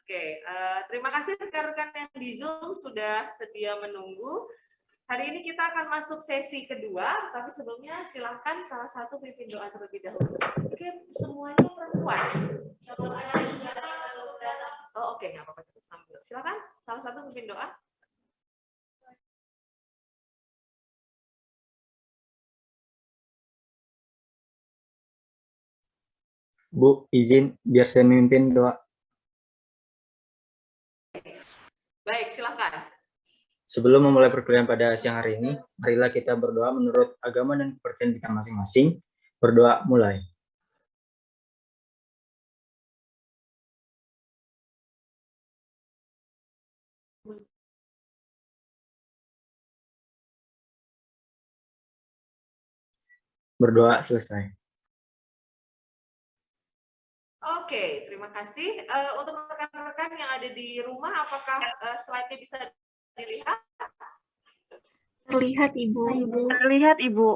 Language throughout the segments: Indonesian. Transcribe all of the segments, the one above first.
Oke, terima kasih rekan-rekan yang di Zoom sudah sedia menunggu. Hari ini kita akan masuk sesi kedua, tapi sebelumnya silahkan salah satu pimpin doa terlebih dahulu. Oke, semuanya perempuan. Oh, oke, nggak apa-apa, kita sambil. Silakan, salah satu pimpin doa. Bu, izin biar saya memimpin doa. Baik, silakan. Sebelum memulai perkuliahan pada siang hari ini, marilah kita berdoa menurut agama dan kepercayaan kita masing-masing. Berdoa mulai. Berdoa selesai. Oke, terima kasih. Untuk rekan-rekan yang ada di rumah, apakah slide-nya bisa dilihat? Terlihat, Ibu. Terlihat, Ibu.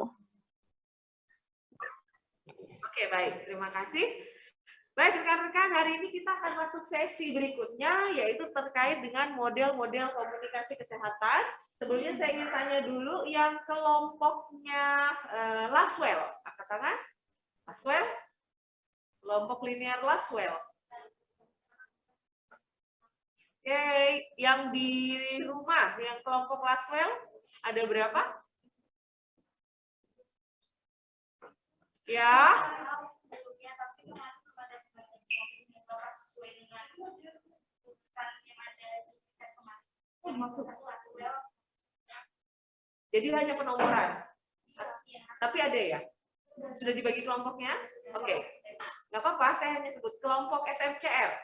Oke, baik. Terima kasih. Baik, rekan-rekan, hari ini kita akan masuk sesi berikutnya, yaitu terkait dengan model-model komunikasi kesehatan. Sebelumnya saya ingin tanya dulu yang kelompoknya Laswell. Angkat tangan. Laswell? Kelompok linear Laswell. Oke, yang di rumah, yang kelompok Laswell, ada berapa? Ya. Jadi hanya penomoran. Tapi ada ya? Sudah dibagi kelompoknya? Oke. Nggak apa-apa, saya hanya sebut kelompok SMCR.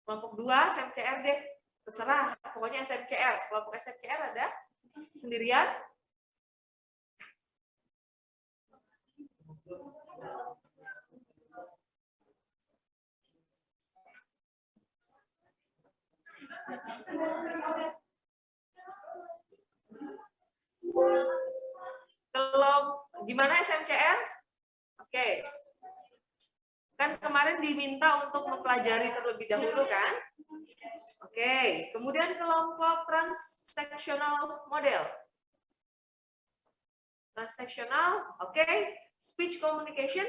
Kelompok 2 SMCR deh. Terserah, pokoknya SMCR. Kelompok SMCR ada? Sendirian? Gimana SMCR? Oke. Kan kemarin diminta untuk mempelajari terlebih dahulu kan? Oke. Kemudian kelompok transactional model. Transactional, oke. Speech communication.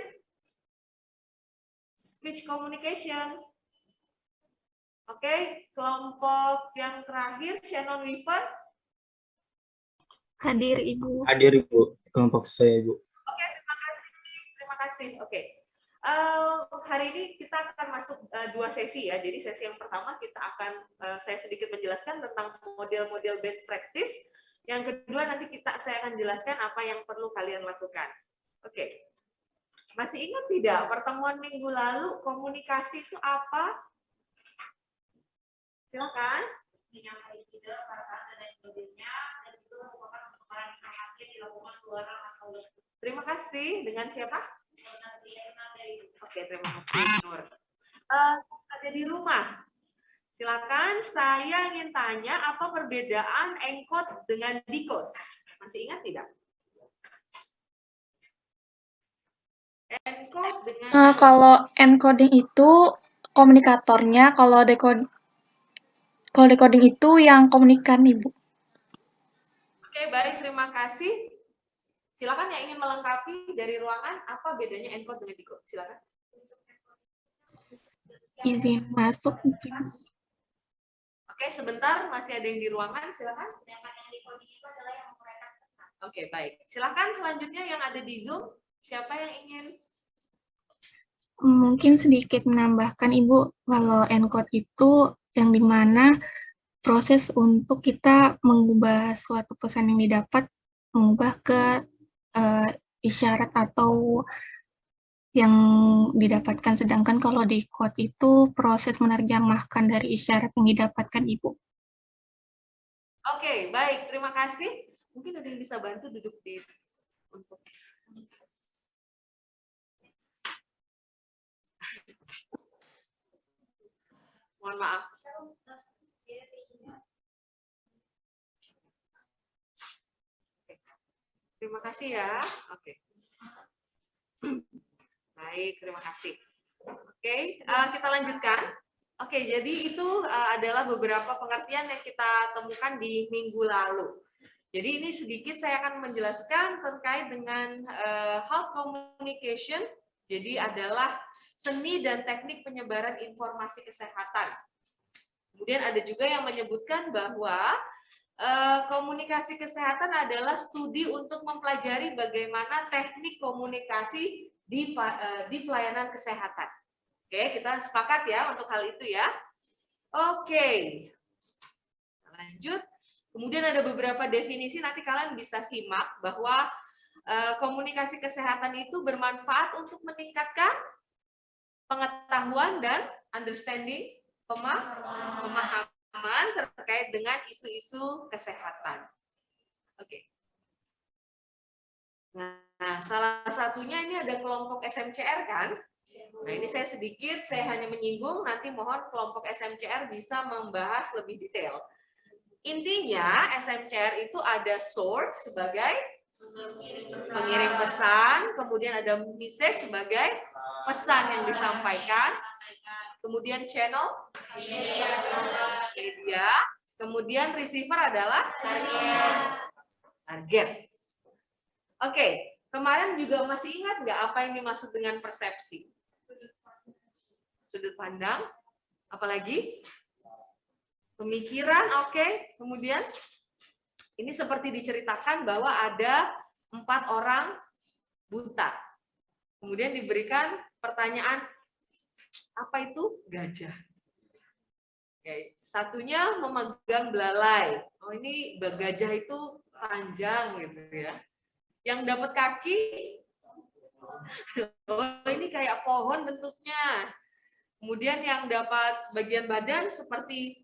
Speech communication. Oke. Kelompok yang terakhir, Shannon Weaver. Hadir, Ibu. Hadir, Ibu. Kelompok saya, Ibu. Oke, terima kasih. Terima kasih. Oke. Hari ini kita akan masuk dua sesi ya. Jadi sesi yang pertama kita akan saya sedikit menjelaskan tentang model-model best practice. Yang kedua nanti saya akan jelaskan apa yang perlu kalian lakukan. Oke. Masih ingat tidak pertemuan minggu lalu komunikasi itu apa? Silakan. Menyampaikan ide, kata-kata dan sebagainya, dan itu merupakan pertukaran informasi yang dilakukan luar atau. Terima kasih. Dengan siapa? Oke, terima kasih Nur. Ada di rumah. Silakan, saya ingin tanya apa perbedaan encode dengan decode? Masih ingat tidak? Encode dengan kalau encoding itu komunikatornya, kalau decoding itu yang komunikan, Ibu. Oke, baik, terima kasih. Silakan yang ingin melengkapi dari ruangan, apa bedanya encode dengan decode? Silakan. Izin masuk. Oke, sebentar, masih ada yang di ruangan, silakan. Sedangkan yang decoding itu adalah yang menguraikan pesan. Oke, baik. Silakan selanjutnya yang ada di Zoom, siapa yang ingin? Mungkin sedikit menambahkan, Ibu, kalau encode itu yang dimana proses untuk kita mengubah suatu pesan yang didapat, mengubah ke isyarat atau yang didapatkan, sedangkan kalau decode itu proses menerjemahkan dari isyarat yang didapatkan, Ibu. Oke, baik, terima kasih. Mungkin ada yang bisa bantu duduk di untuk mohon maaf. Terima kasih ya. Oke. Baik, terima kasih. Oke, kita lanjutkan. Oke, jadi itu adalah beberapa pengertian yang kita temukan di minggu lalu. Jadi ini sedikit saya akan menjelaskan terkait dengan health communication. Jadi adalah seni dan teknik penyebaran informasi kesehatan. Kemudian ada juga yang menyebutkan bahwa komunikasi kesehatan adalah studi untuk mempelajari bagaimana teknik komunikasi di pelayanan kesehatan. Oke, kita sepakat ya untuk hal itu ya. Oke, lanjut. Kemudian ada beberapa definisi, nanti kalian bisa simak bahwa komunikasi kesehatan itu bermanfaat untuk meningkatkan pengetahuan dan understanding, pemahaman terkait dengan isu-isu kesehatan. Oke. Nah, salah satunya ini ada kelompok SMCR kan? Nah, ini saya hanya menyinggung, nanti mohon kelompok SMCR bisa membahas lebih detail. Intinya, SMCR itu ada source sebagai pengirim pesan, kemudian ada message sebagai pesan yang disampaikan, kemudian channel media, kemudian receiver adalah target. Oke, kemarin juga masih ingat nggak apa yang dimaksud dengan persepsi? Sudut pandang, apalagi pemikiran, oke. Kemudian ini seperti diceritakan bahwa ada 4 orang buta. Kemudian diberikan pertanyaan, apa itu gajah? Oke. Satunya memegang belalai. Oh, ini gajah itu panjang gitu ya. Yang dapat kaki, oh ini kayak pohon bentuknya. Kemudian yang dapat bagian badan seperti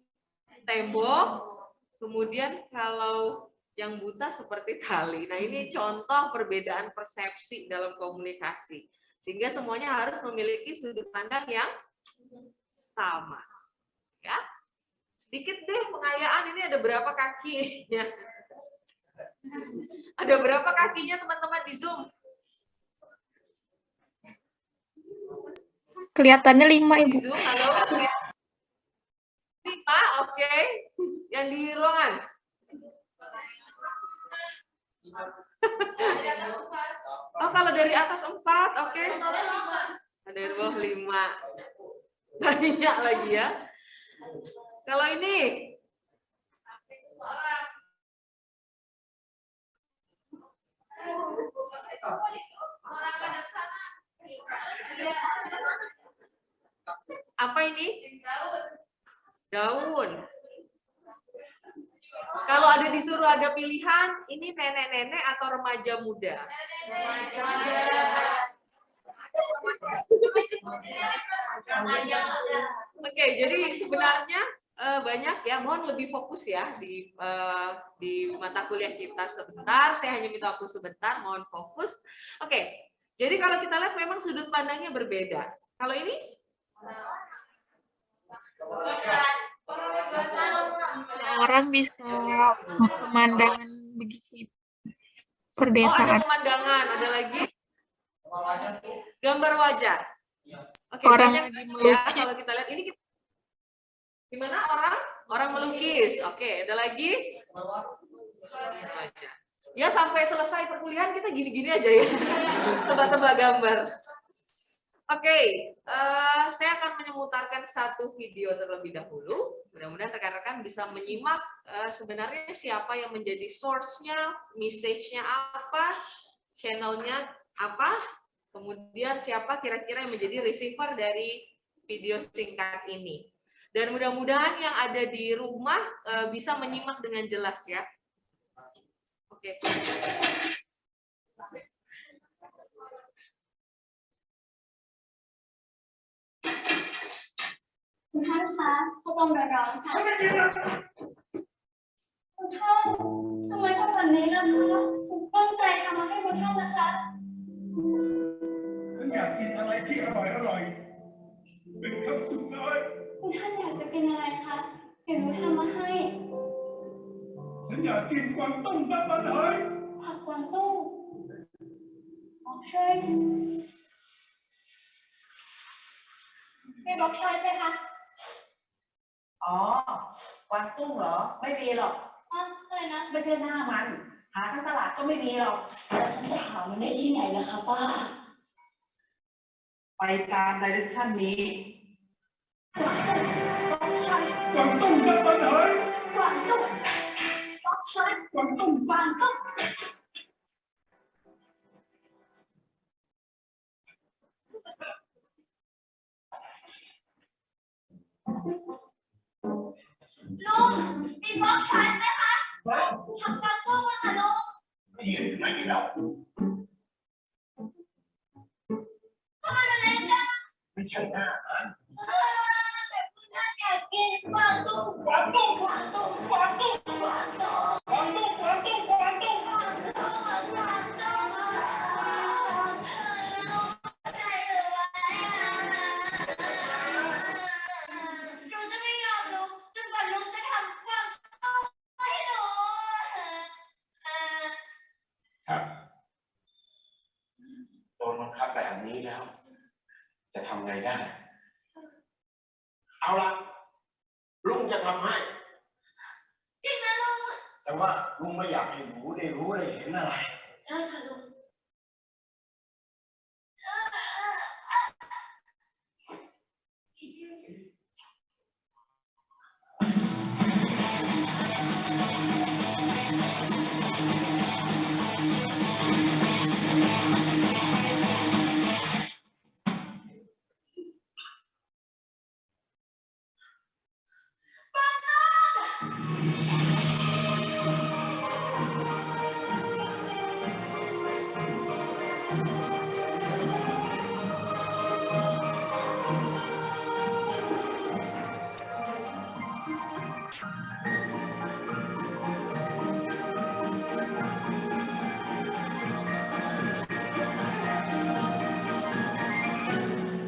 tembok, kemudian kalau yang buta seperti tali. Nah, ini contoh perbedaan persepsi dalam komunikasi. Sehingga semuanya harus memiliki sudut pandang yang sama. Ya. Sedikit deh pengayaan, ini ada berapa kakinya? Ada berapa kakinya teman-teman di Zoom? Kelihatannya 5, Ibu. Di Zoom, halo. 5, oke. Yang di ruangan? Oh, kalau dari atas 4, oke. Dari bawah 5. Banyak lagi ya. Kalau ini? Apa ini? Daun. Kalau ada disuruh ada pilihan, ini nenek-nenek atau remaja muda? Oke, jadi sebenarnya banyak ya. Mohon lebih fokus ya di mata kuliah kita sebentar. Saya hanya minta waktu sebentar. Mohon fokus. Oke, jadi kalau kita lihat memang sudut pandangnya berbeda. Kalau ini? Orang bisa pemandangan begitu perdesaan. Oh, ada pemandangan, ada lagi gambar wajah. Oke, Orang banyak ya kalau kita lihat ini gimana orang melukis. Oke, ada lagi wajah. Ya sampai selesai perkuliahan kita gini-gini aja ya, tebak-tebak gambar. Oke, saya akan memutarkan satu video terlebih dahulu. Mudah-mudahan rekan-rekan bisa menyimak sebenarnya siapa yang menjadi source-nya, message-nya apa, channel-nya apa, kemudian siapa kira-kira yang menjadi receiver dari video singkat ini. Dan mudah-mudahan yang ada di rumah bisa menyimak dengan jelas ya. Oke.คุณท่านคะข้าวต้มร้อนๆค่ะคุณท่านทำไมทำแบบนี้ล่ะคะผมตั้งใจทำมาให้คุณท่านนะคะฉันอยากกินอะไรที่อร่อยเป็นคำสุดท้าย คุณท่านอยากจะกินอะไรคะเดี๋ยวหนูทำมาให้ ฉันอยากกินกวางตุ้งน้ำมันหอย ผักกวางตุ้งบอกช่วยไม่บอกช่วยใช่ไหมคะ อ๋อกวางตุ้งเหรอไม่มีหรอก อะไรนะ ไม่ใช่หน้ามันหาทั้งตลาดก็ไม่มีหรอก แล้วฉันจะหามันได้ที่ไหนล่ะคะป้า ไปตามไดเรกชันนี้ กวางตุ้งกับปัญหา กวางตุ้งฟ็อกชัสกวางตุ้งกวางตุ้งลุงมีฟ็อกชัสไหมคะทำกวางตุ้งอะค่ะลุง ไม่เห็นที่ไหนแล้ว ทำไมมันเล็กจัง ไม่ใช่หน้ามัน แต่คุณน่าอยากกินกวางตุ้ง กวางตุ้ง กวางตุ้ง กวางตุ้ง กวางตุ้ง กวางตุ้งกวางตุ้งกวางตุ้ง กวางตุ้งกวางตุ้งใจเลยหนูจะไม่ยอมลุงจนกว่าลุงจะทำกวางตุ้งให้หนู ครับโดนบังคับแบบนี้แล้ว จะทำไงได้ เอาละลุงจะทำให้ จริงนะลุง แต่ว่าลุงไม่อยากให้หนูได้รู้ได้เห็นอะไร ได้ค่ะลุง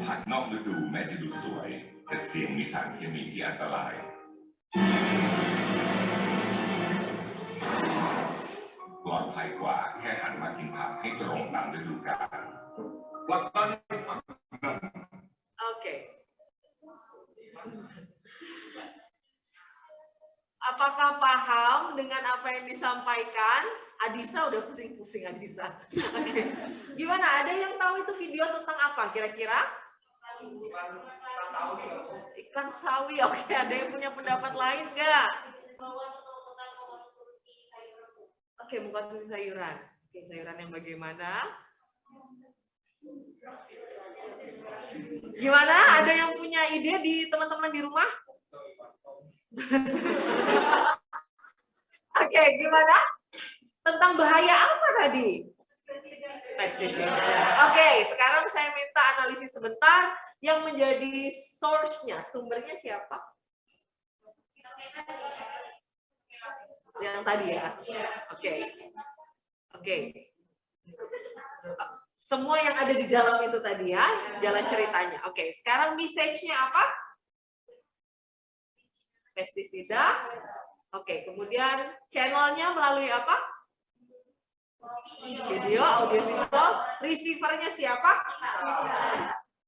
ผักนอกฤดูแม้จะดูสวยแต่เสี่ยงมีสารเคมีที่อันตรายปลอดภัยกว่าแค่หันมากินผักให้ตรงตามฤดูกาล Oke. Apakah paham dengan apa yang disampaikan? Adisa udah pusing-pusing Adisa. Oke. Gimana? Ada yang tahu itu video tentang apa kira-kira? Ikan sawi. Oke, ada yang punya pendapat lain nggak? Oke, mengkonsumsi sayuran. Oke, sayuran yang bagaimana? Gimana? Ada yang punya ide di teman-teman di rumah? Oke, gimana? Tentang bahaya apa tadi? Pestisida. Oke, sekarang saya minta analisis sebentar yang menjadi source-nya, sumbernya siapa? Yang tadi ya? Oke. Oke. Semua yang ada di dalam itu tadi ya, jalan ceritanya. Oke, sekarang message-nya apa? Pestisida. Oke, kemudian channel-nya melalui apa? Video, audiovisual. Receiver-nya siapa?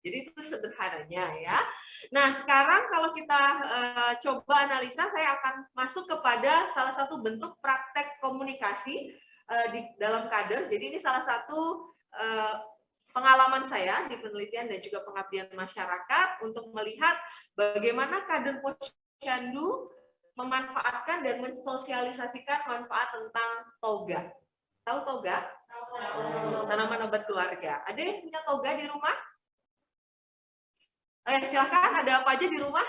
Jadi itu sederhananya ya. Nah, sekarang kalau kita coba analisa, saya akan masuk kepada salah satu bentuk praktek komunikasi di dalam kader. Jadi ini salah satu pengalaman saya di penelitian dan juga pengabdian masyarakat untuk melihat bagaimana kader Posyandu memanfaatkan dan mensosialisasikan manfaat tentang toga. Tahu toga? Tanaman obat keluarga. Ada yang punya toga di rumah? Silakan, ada apa aja di rumah?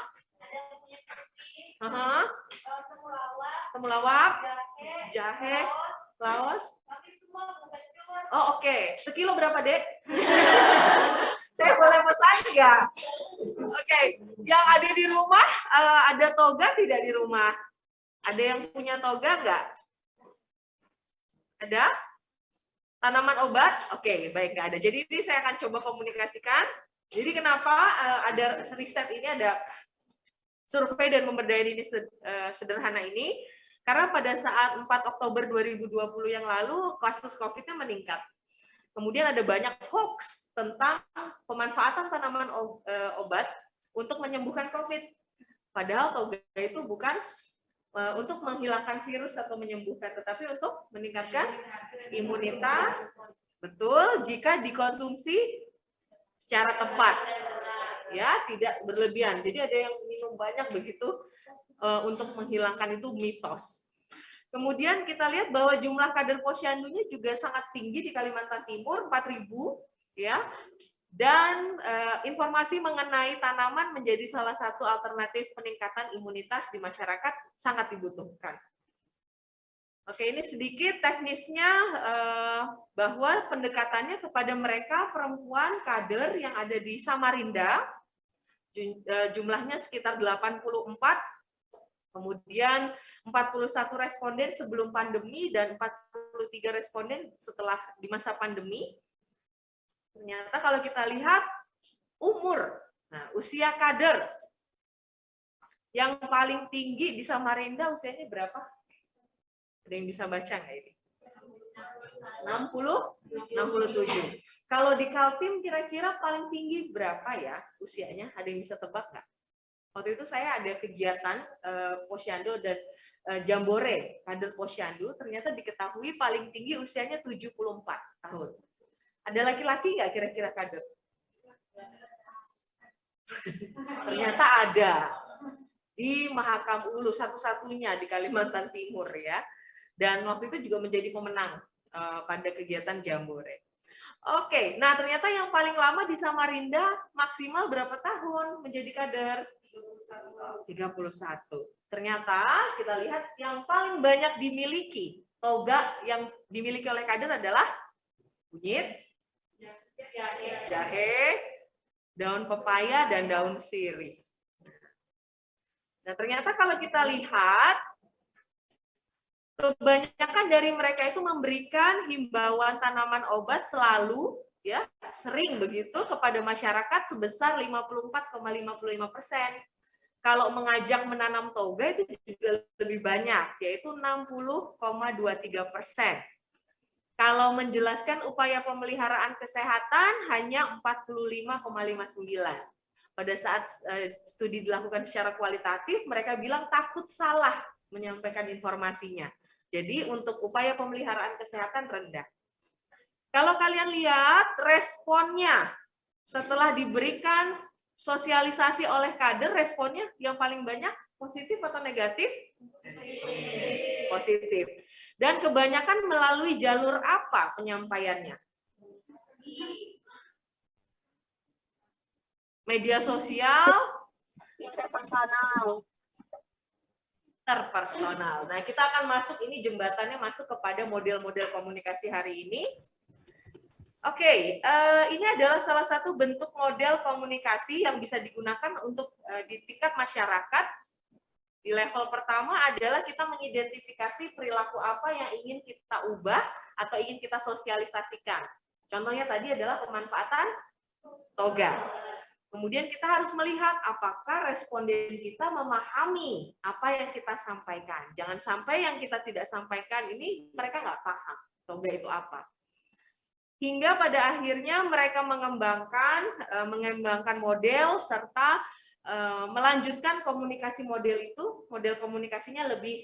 Temulawak, jahe, laos. Oh oke. Sekilo berapa, Dek? Saya boleh pesan nggak? Oke. Yang ada di rumah, ada toga tidak di rumah? Ada yang punya toga nggak? Ada? Tanaman obat? Oke, baik, nggak ada. Jadi ini saya akan coba komunikasikan. Jadi kenapa ada riset ini, ada survei dan pemberdayaan ini sederhana ini? Karena pada saat 4 Oktober 2020 yang lalu, kasus COVID-nya meningkat. Kemudian ada banyak hoax tentang pemanfaatan tanaman obat untuk menyembuhkan COVID. Padahal toga itu bukan untuk menghilangkan virus atau menyembuhkan, tetapi untuk meningkatkan imunitas. Betul, jika dikonsumsi secara tepat, ya, tidak berlebihan. Jadi ada yang minum banyak begitu untuk menghilangkan itu mitos. Kemudian kita lihat bahwa jumlah kader posyandunya juga sangat tinggi di Kalimantan Timur, 4.000, ya. Dan informasi mengenai tanaman menjadi salah satu alternatif peningkatan imunitas di masyarakat sangat dibutuhkan. Oke, ini sedikit teknisnya bahwa pendekatannya kepada mereka perempuan kader yang ada di Samarinda, jumlahnya sekitar 84, kemudian 41 responden sebelum pandemi dan 43 responden setelah di masa pandemi. Ternyata kalau kita lihat umur, nah, usia kader yang paling tinggi di Samarinda usianya berapa? Ada yang bisa baca nggak ini? 67. Kalau di Kaltim kira-kira paling tinggi berapa ya usianya? Ada yang bisa tebak nggak? Waktu itu saya ada kegiatan posyandu dan jambore kader posyandu, ternyata diketahui paling tinggi usianya 74 tahun. Ada laki-laki nggak kira-kira kader? Ternyata ada. Di Mahakam Ulu, satu-satunya di Kalimantan Timur, ya. Dan waktu itu juga menjadi pemenang pada kegiatan jambore. Oke, nah ternyata yang paling lama di Samarinda maksimal berapa tahun menjadi kader? 31. Ternyata kita lihat yang paling banyak dimiliki toga yang dimiliki oleh kader adalah kunyit, jahe, daun pepaya, dan daun sirih. Nah, ternyata kalau kita lihat, kebanyakan dari mereka itu memberikan himbauan tanaman obat selalu, ya, sering begitu kepada masyarakat sebesar 54,55%. Kalau mengajak menanam toga itu juga lebih banyak, yaitu 60,23%. Kalau menjelaskan upaya pemeliharaan kesehatan hanya 45,59. Pada saat studi dilakukan secara kualitatif, mereka bilang takut salah menyampaikan informasinya. Jadi untuk upaya pemeliharaan kesehatan rendah. Kalau kalian lihat responnya setelah diberikan sosialisasi oleh kader, responnya yang paling banyak positif atau negatif? Positif. Dan kebanyakan melalui jalur apa penyampaiannya? Media sosial? Interpersonal. Nah, kita akan masuk, ini jembatannya masuk kepada model-model komunikasi hari ini. Oke, ini adalah salah satu bentuk model komunikasi yang bisa digunakan untuk di tingkat masyarakat. Di level pertama adalah kita mengidentifikasi perilaku apa yang ingin kita ubah atau ingin kita sosialisasikan. Contohnya tadi adalah pemanfaatan toga. Kemudian kita harus melihat apakah responden kita memahami apa yang kita sampaikan. Jangan sampai yang kita tidak sampaikan ini mereka nggak paham toga itu apa. Hingga pada akhirnya mereka mengembangkan model serta melanjutkan komunikasi model itu, model komunikasinya lebih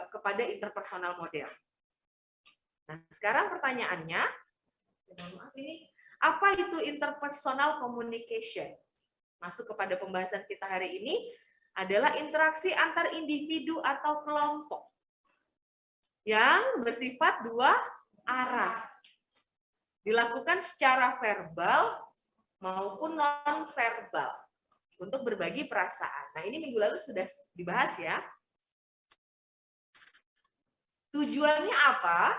kepada interpersonal model. Nah, sekarang pertanyaannya, apa itu interpersonal communication? Masuk kepada pembahasan kita hari ini adalah interaksi antar individu atau kelompok yang bersifat dua arah. Dilakukan secara verbal maupun non-verbal untuk berbagi perasaan. Nah, ini minggu lalu sudah dibahas ya. Tujuannya apa?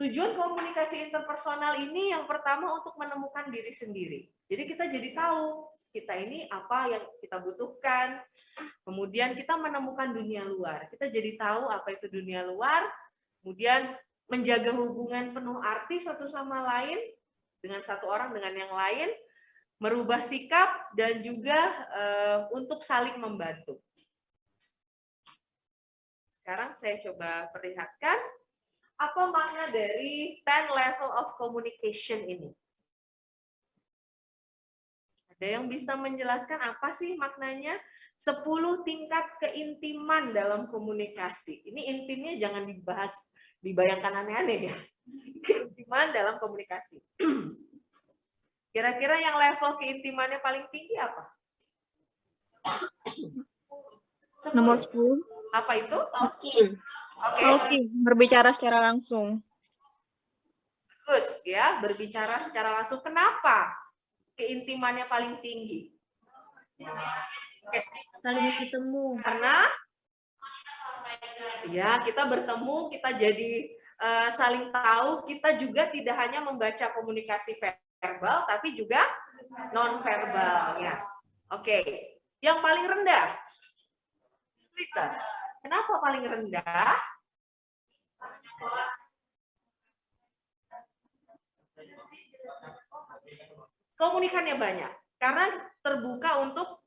Tujuan komunikasi interpersonal ini yang pertama untuk menemukan diri sendiri. Jadi kita jadi tahu kita ini apa yang kita butuhkan. Kemudian kita menemukan dunia luar. Kita jadi tahu apa itu dunia luar. Kemudian menjaga hubungan penuh arti satu sama lain dengan satu orang dengan yang lain, merubah sikap dan juga untuk saling membantu. Sekarang saya coba perlihatkan apa makna dari 10 level of communication ini. Ada yang bisa menjelaskan apa sih maknanya? 10 tingkat keintiman dalam komunikasi. Ini intimnya jangan dibahas, dibayangkan aneh-aneh ya. Keintiman dalam komunikasi. Kira-kira yang level keintimannya paling tinggi apa? Nomor 10. Apa itu? Talking. Oke, Talking, berbicara secara langsung. bagus ya, berbicara secara langsung. Kenapa keintimannya paling tinggi? Oke, Saling ketemu. karena ya kita bertemu, kita jadi saling tahu, kita juga tidak hanya membaca komunikasi verbal, tapi juga non-verbal. Ya. Oke, yang paling rendah, Twitter. Kenapa paling rendah? Komunikannya banyak, karena terbuka untuk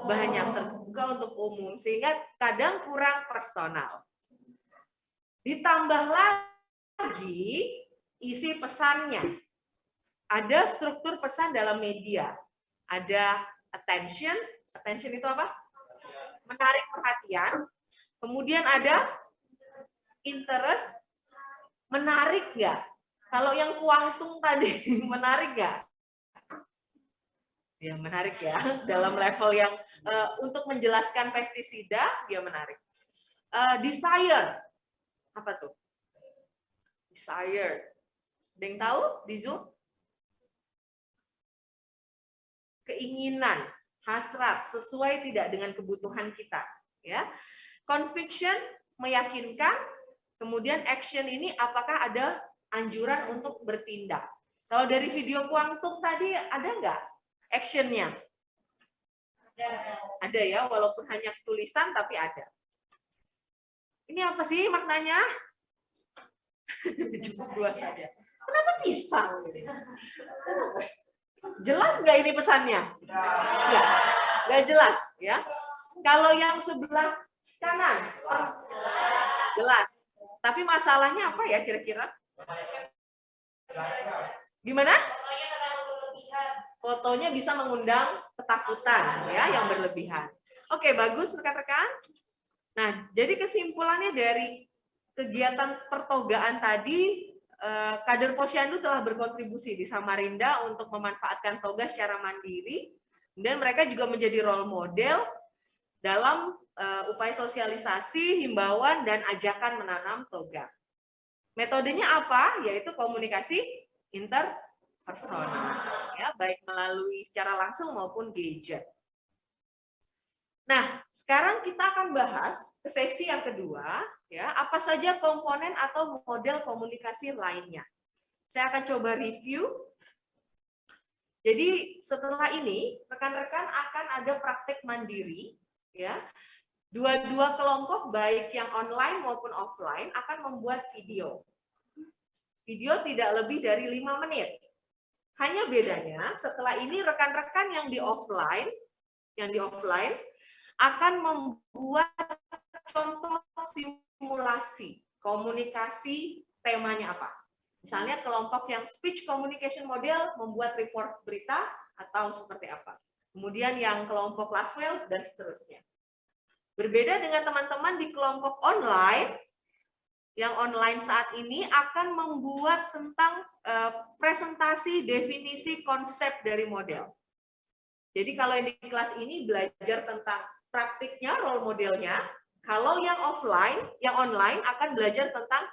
banyak, terbuka untuk umum, sehingga kadang kurang personal. Ditambah lagi isi pesannya. Ada struktur pesan dalam media. Ada attention. Attention itu apa? Menarik perhatian. Kemudian ada interest. Menarik nggak? Kalau yang kuantum tadi, menarik nggak? Ya, menarik ya. Dalam level yang untuk menjelaskan pestisida, dia menarik. Desire. Apa tuh? Desire. Ada yang tahu di Zoom? Keinginan, hasrat, sesuai tidak dengan kebutuhan kita. Ya. Conviction, meyakinkan. Kemudian action ini apakah ada anjuran untuk bertindak. Kalau dari video kuantum tadi ada nggak actionnya? Ada ya, walaupun hanya tulisan tapi ada. Ini apa sih maknanya? Cukup 2 saja. Kenapa pisang? Jelas nggak ini pesannya? Ya, nggak jelas ya. Kalau yang sebelah kanan, jelas. Tapi masalahnya apa ya kira-kira? Gimana? Fotonya bisa mengundang ketakutan ya, yang berlebihan. Oke, bagus rekan-rekan. Nah, jadi kesimpulannya dari kegiatan pertogaan tadi, kader Posyandu telah berkontribusi di Samarinda untuk memanfaatkan toga secara mandiri, dan mereka juga menjadi role model dalam upaya sosialisasi, himbauan, dan ajakan menanam toga. Metodenya apa? Yaitu komunikasi interpersonal, ya, baik melalui secara langsung maupun gadget. Nah, sekarang kita akan bahas ke sesi yang kedua, ya, apa saja komponen atau model komunikasi lainnya. Saya akan coba review. Jadi setelah ini rekan-rekan akan ada praktek mandiri, ya. Dua-dua kelompok baik yang online maupun offline akan membuat video. Video tidak lebih dari 5 menit. Hanya bedanya setelah ini rekan-rekan yang di offline akan membuat contoh simulasi komunikasi, temanya apa. Misalnya kelompok yang speech communication model membuat report berita atau seperti apa. Kemudian yang kelompok Laswell dan seterusnya. Berbeda dengan teman-teman di kelompok online, yang online saat ini akan membuat tentang presentasi definisi konsep dari model. Jadi kalau yang di kelas ini belajar tentang praktiknya, role modelnya. Kalau yang offline, yang online akan belajar tentang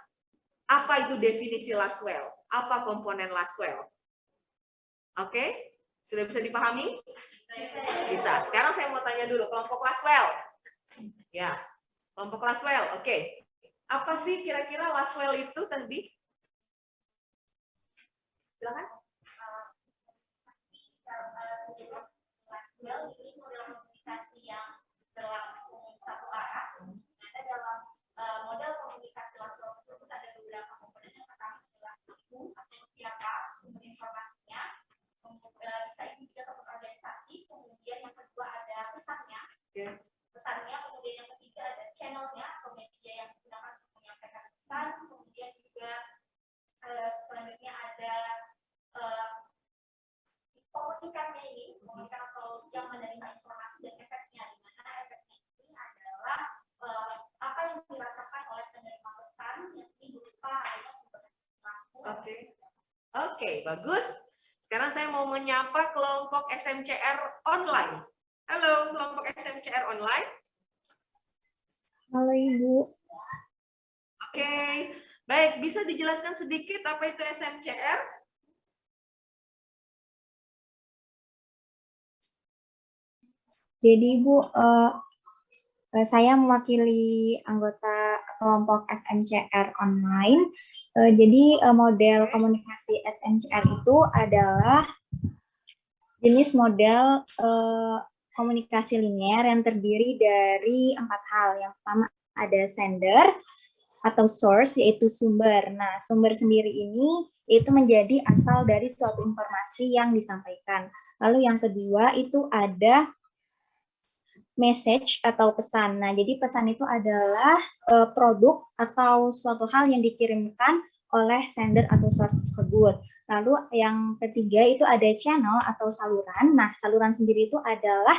apa itu definisi Laswell, apa komponen Laswell. Oke, sudah bisa dipahami? Bisa. Sekarang saya mau tanya dulu, kelompok Laswell. Ya, kelompok Laswell. Oke. Apa sih kira-kira Laswell itu tadi? Silakan. Laswell ini model komunikasi yang berlangsung satu arah. Ada dalam model komunikasi Laswell tersebut ada beberapa komponen. Yang pertama adalah aku atau siapa sumber informasinya, bisa ini juga ke organisasi. Kemudian yang kedua ada pesannya. Pesannya, kemudian yang ketiga ada channelnya atau media yang digunakan untuk menyampaikan pesan, kemudian juga selanjutnya ada komunikannya ini, komunikan atau yang menerima informasi dan efeknya, di mana Oke, bagus. Sekarang saya mau menyapa kelompok SMCR online. Halo, kelompok SMCR online. Halo Ibu. Oke, baik. Bisa dijelaskan sedikit apa itu SMCR? Jadi Ibu, saya mewakili anggota kelompok SMCR online. Jadi model komunikasi SMCR itu adalah jenis model komunikasi linear yang terdiri dari 4 hal. Yang pertama ada sender atau source, yaitu sumber. Nah, sumber sendiri ini itu menjadi asal dari suatu informasi yang disampaikan. Lalu yang kedua itu ada message atau pesan. Nah, jadi pesan itu adalah produk atau suatu hal yang dikirimkan oleh sender atau source tersebut. Lalu yang ketiga itu ada channel atau saluran. Nah, saluran sendiri itu adalah